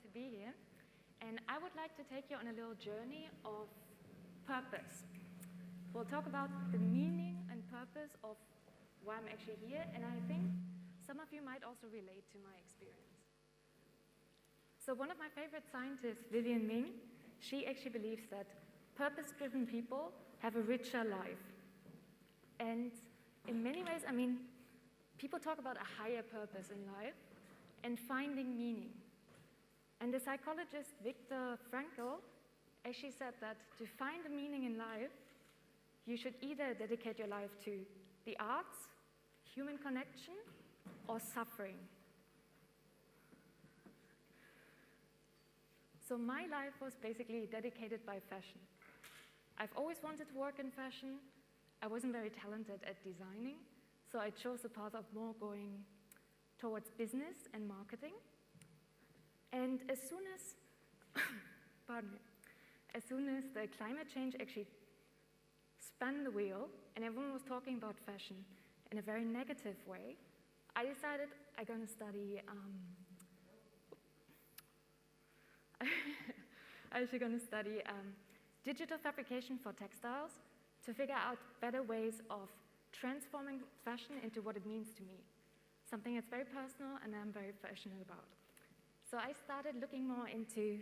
to be here. And I would like to take you on a little journey of purpose. We'll talk about the meaning and purpose of why I'm actually here, and I think some of you might also relate to my experience. So one of my favorite scientists, Vivian Ming, she actually believes that purpose-driven people have a richer life. And in many ways, I mean, people talk about a higher purpose in life and finding meaning. And the psychologist Viktor Frankl actually said that to find a meaning in life, you should either dedicate your life to the arts, human connection, or suffering. So my life was basically dedicated by fashion. I've always wanted to work in fashion. I wasn't very talented at designing, so I chose the path of more going towards business and marketing. And as soon as, pardon me, as soon as the climate change actually spun the wheel and everyone was talking about fashion in a very negative way, I decided I'm going to study, digital fabrication for textiles to figure out better ways of transforming fashion into what it means to me, something that's very personal and I'm very passionate about. So I started looking more into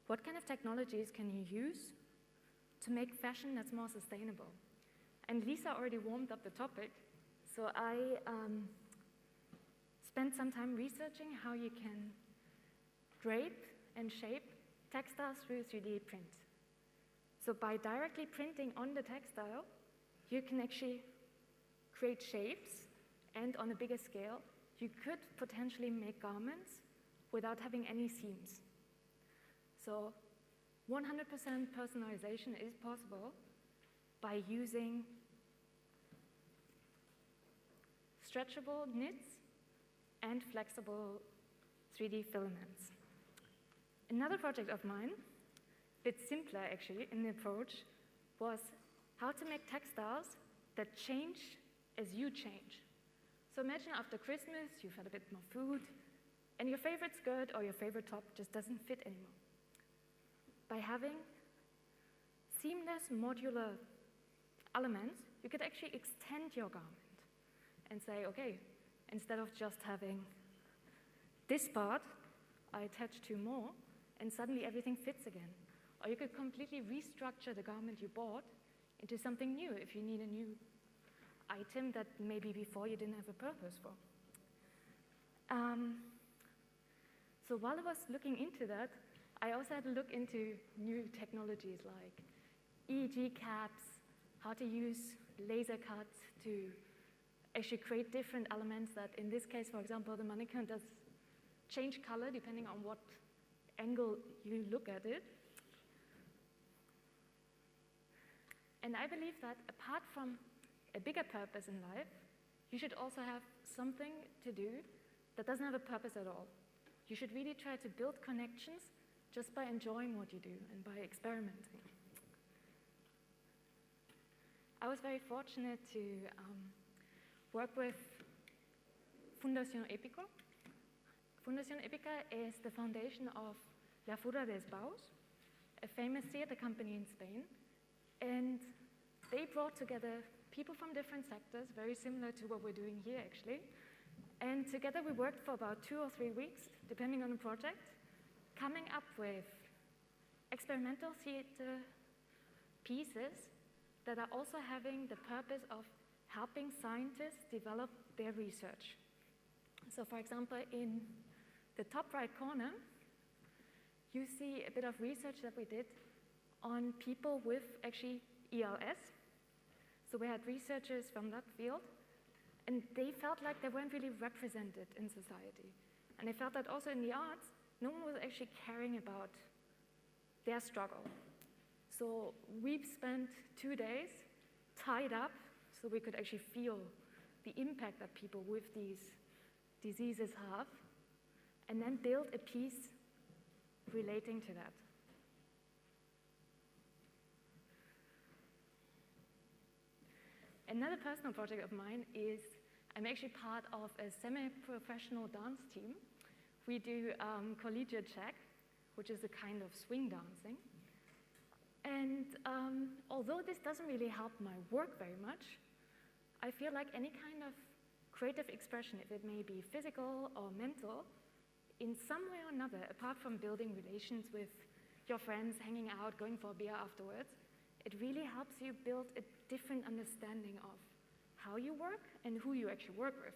what kind of technologies can you use to make fashion that's more sustainable. And Lisa already warmed up the topic, so I spent some time researching how you can drape and shape textiles through 3D print. So by directly printing on the textile, you can actually create shapes, and on a bigger scale, you could potentially make garments without having any seams. So 100% personalization is possible by using stretchable knits and flexible 3D filaments. Another project of mine, a bit simpler actually in the approach, was how to make textiles that change as you change. So imagine after Christmas, you've had a bit more food, and your favorite skirt or your favorite top just doesn't fit anymore. By having seamless modular elements, you could actually extend your garment and say, okay, instead of just having this part, I attach two more, and suddenly everything fits again. Or you could completely restructure the garment you bought into something new if you need a new item that maybe before you didn't have a purpose for. So while I was looking into that, I also had to look into new technologies like EEG caps, how to use laser cuts to actually create different elements that, in this case, for example, the mannequin does change color depending on what angle you look at it. And I believe that apart from a bigger purpose in life, you should also have something to do that doesn't have a purpose at all. You should really try to build connections just by enjoying what you do and by experimenting. I was very fortunate to work with Fundación Épico. Fundación Épica is the foundation of La Fura des Baus, a famous theater company in Spain. And they brought together people from different sectors, very similar to what we're doing here, actually. And together we worked for about 2 or 3 weeks, depending on the project, coming up with experimental theater pieces that are also having the purpose of helping scientists develop their research. So for example, in the top right corner, you see a bit of research that we did on people with actually ELS. So we had researchers from that field, and they felt like they weren't really represented in society. And they felt that also in the arts, no one was actually caring about their struggle. So we spent 2 days tied up so we could actually feel the impact that people with these diseases have, and then build a piece relating to that. Another personal project of mine is I'm actually part of a semi-professional dance team. We do collegiate check, which is a kind of swing dancing. And although this doesn't really help my work very much, I feel like any kind of creative expression, if it may be physical or mental, in some way or another, apart from building relations with your friends, hanging out, going for a beer afterwards, it really helps you build a different understanding of how you work and who you actually work with.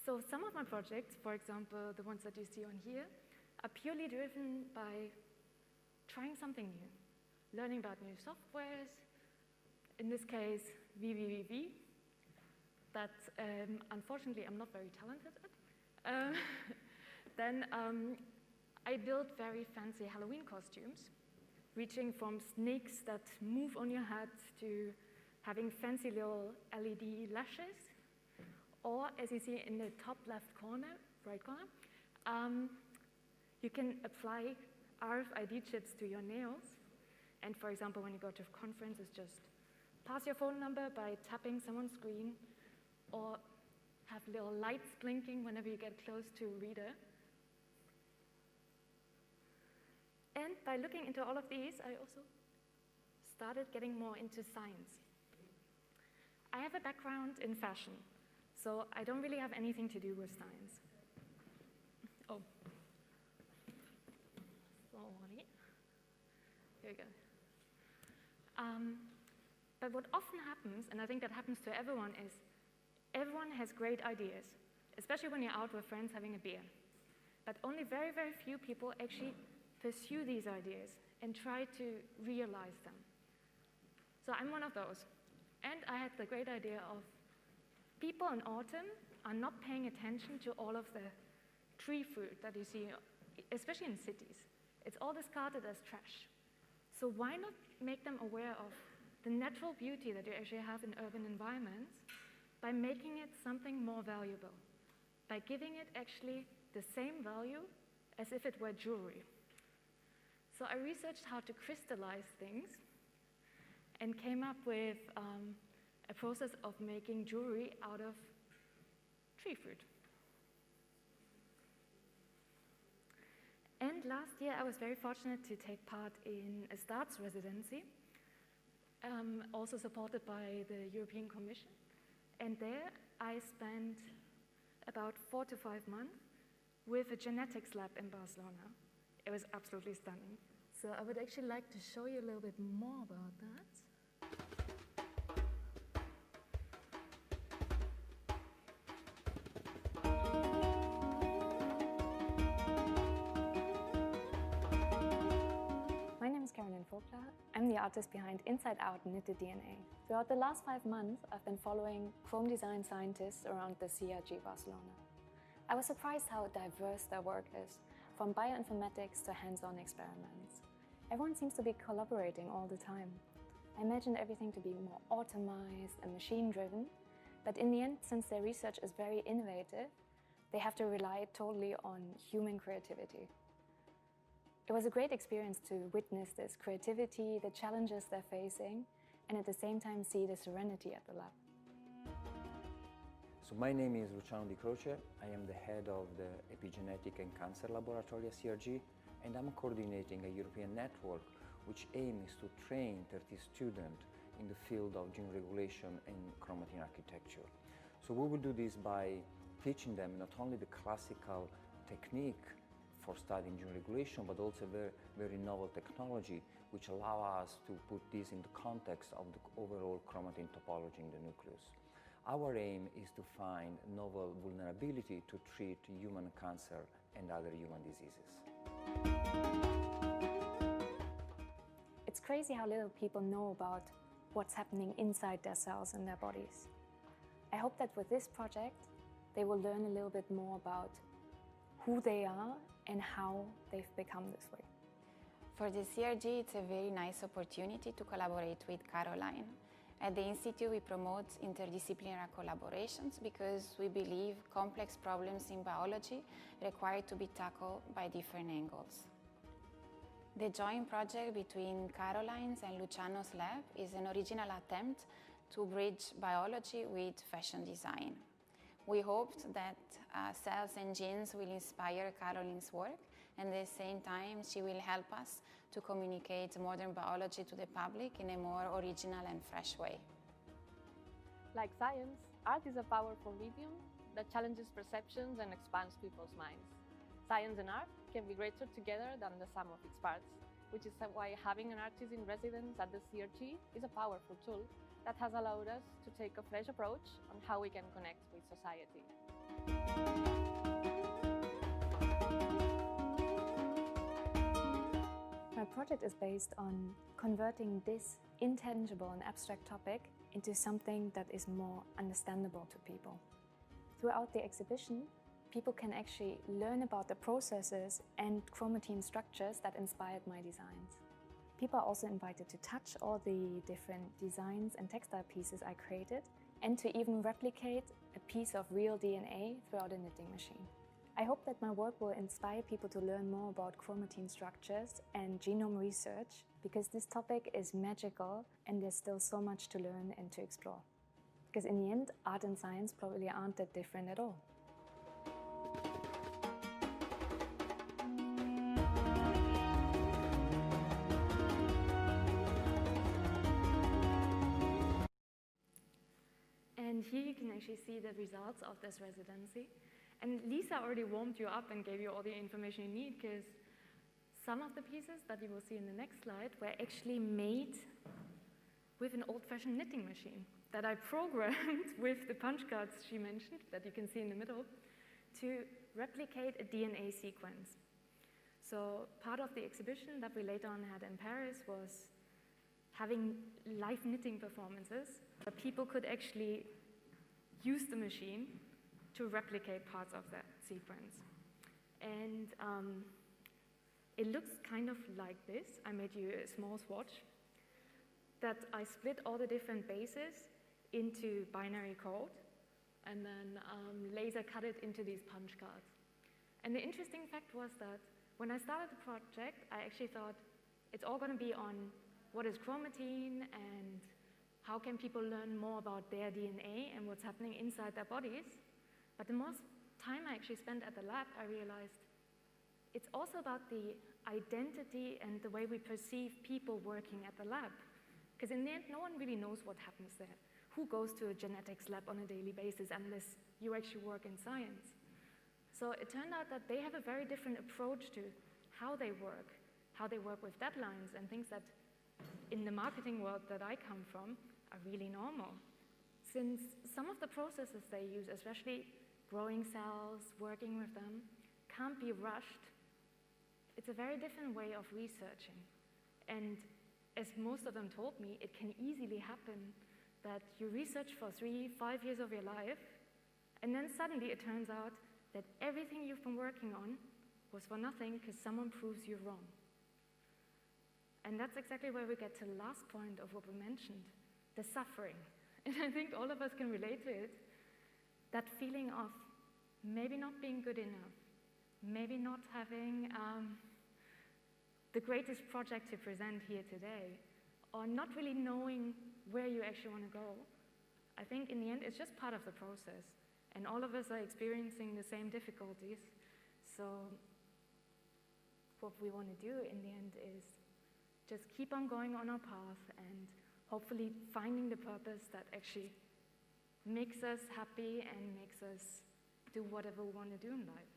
So some of my projects, for example, the ones that you see on here, are purely driven by trying something new, learning about new softwares, in this case, VVVV, that unfortunately I'm not very talented at. Then I built very fancy Halloween costumes, reaching from snakes that move on your head to having fancy little LED lashes, or as you see in the top left corner, right corner, you can apply RFID chips to your nails. And for example, when you go to conferences, just pass your phone number by tapping someone's screen, or have little lights blinking whenever you get close to a reader. And by looking into all of these, I also started getting more into science. I have a background in fashion, so I don't really have anything to do with science. Oh. Sorry. Here we go. But what often happens, and I think that happens to everyone, is everyone has great ideas, especially when you're out with friends having a beer. But only very, very few people actually pursue these ideas and try to realize them. So I'm one of those. And I had the great idea of people in autumn are not paying attention to all of the tree fruit that you see, especially in cities. It's all discarded as trash. So why not make them aware of the natural beauty that you actually have in urban environments by making it something more valuable, by giving it actually the same value as if it were jewelry. So I researched how to crystallize things and came up with a process of making jewelry out of tree fruit. And last year I was very fortunate to take part in a STARTS residency, also supported by the European Commission. And there I spent about 4 to 5 months with a genetics lab in Barcelona. It was absolutely stunning. So I would actually like to show you a little bit more about that. My name is Carolin Vogler. I'm the artist behind Inside Out Knitted DNA. Throughout the last 5 months, I've been following chrome design scientists around the CRG Barcelona. I was surprised how diverse their work is, from bioinformatics to hands-on experiments. Everyone seems to be collaborating all the time. I imagined everything to be more automized and machine-driven, but in the end, since their research is very innovative, they have to rely totally on human creativity. It was a great experience to witness this creativity, the challenges they're facing, and at the same time see the serenity at the lab. So my name is Luciano Di Croce. I am the head of the Epigenetic and Cancer Laboratory at CRG, and I'm coordinating a European network which aims to train 30 students in the field of gene regulation and chromatin architecture. So we will do this by teaching them not only the classical technique for studying gene regulation, but also very, very novel technology which allow us to put this in the context of the overall chromatin topology in the nucleus. Our aim is to find novel vulnerability to treat human cancer and other human diseases. It's crazy how little people know about what's happening inside their cells and their bodies. I hope that with this project, they will learn a little bit more about who they are and how they've become this way. For the CRG, it's a very nice opportunity to collaborate with Carolin. At the Institute, we promote interdisciplinary collaborations because we believe complex problems in biology require to be tackled by different angles. The joint project between Carolin's and Luciano's lab is an original attempt to bridge biology with fashion design. We hoped that cells and genes will inspire Carolin's work, and at the same time she will help us to communicate modern biology to the public in a more original and fresh way. Like science, art is a powerful medium that challenges perceptions and expands people's minds. Science and art can be greater together than the sum of its parts, which is why having an artist in residence at the CRG is a powerful tool that has allowed us to take a fresh approach on how we can connect with society. My project is based on converting this intangible and abstract topic into something that is more understandable to people. Throughout the exhibition, people can actually learn about the processes and chromatin structures that inspired my designs. People are also invited to touch all the different designs and textile pieces I created, and to even replicate a piece of real DNA throughout a knitting machine. I hope that my work will inspire people to learn more about chromatin structures and genome research, because this topic is magical and there's still so much to learn and to explore. Because in the end, art and science probably aren't that different at all. And here you can actually see the results of this residency. And Lisa already warmed you up and gave you all the information you need, because some of the pieces that you will see in the next slide were actually made with an old-fashioned knitting machine that I programmed with the punch cards she mentioned, that you can see in the middle, to replicate a DNA sequence. So part of the exhibition that we later on had in Paris was having live knitting performances where people could actually use the machine to replicate parts of that sequence. And it looks kind of like this. I made you a small swatch that I split all the different bases into binary code and then laser cut it into these punch cards. And the interesting fact was that when I started the project, I actually thought it's all going to be on what is chromatin and how can people learn more about their DNA and what's happening inside their bodies. But the most time I actually spent at the lab, I realized it's also about the identity and the way we perceive people working at the lab. Because in the end, no one really knows what happens there. Who goes to a genetics lab on a daily basis unless you actually work in science? So it turned out that they have a very different approach to how they work with deadlines and things that in the marketing world that I come from are really normal. Since some of the processes they use, especially growing cells, working with them, can't be rushed, it's a very different way of researching. And as most of them told me, it can easily happen that you research for 3-5 years of your life, and then suddenly it turns out that everything you've been working on was for nothing because someone proves you wrong. And that's exactly where we get to the last point of what we mentioned, the suffering. And I think all of us can relate to it, that feeling of maybe not being good enough, maybe not having the greatest project to present here today, or not really knowing where you actually want to go. I think in the end, it's just part of the process. And all of us are experiencing the same difficulties. So what we want to do in the end is just keep on going on our path and hopefully finding the purpose that actually makes us happy and makes us do whatever we want to do in life.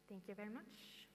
Thank you very much.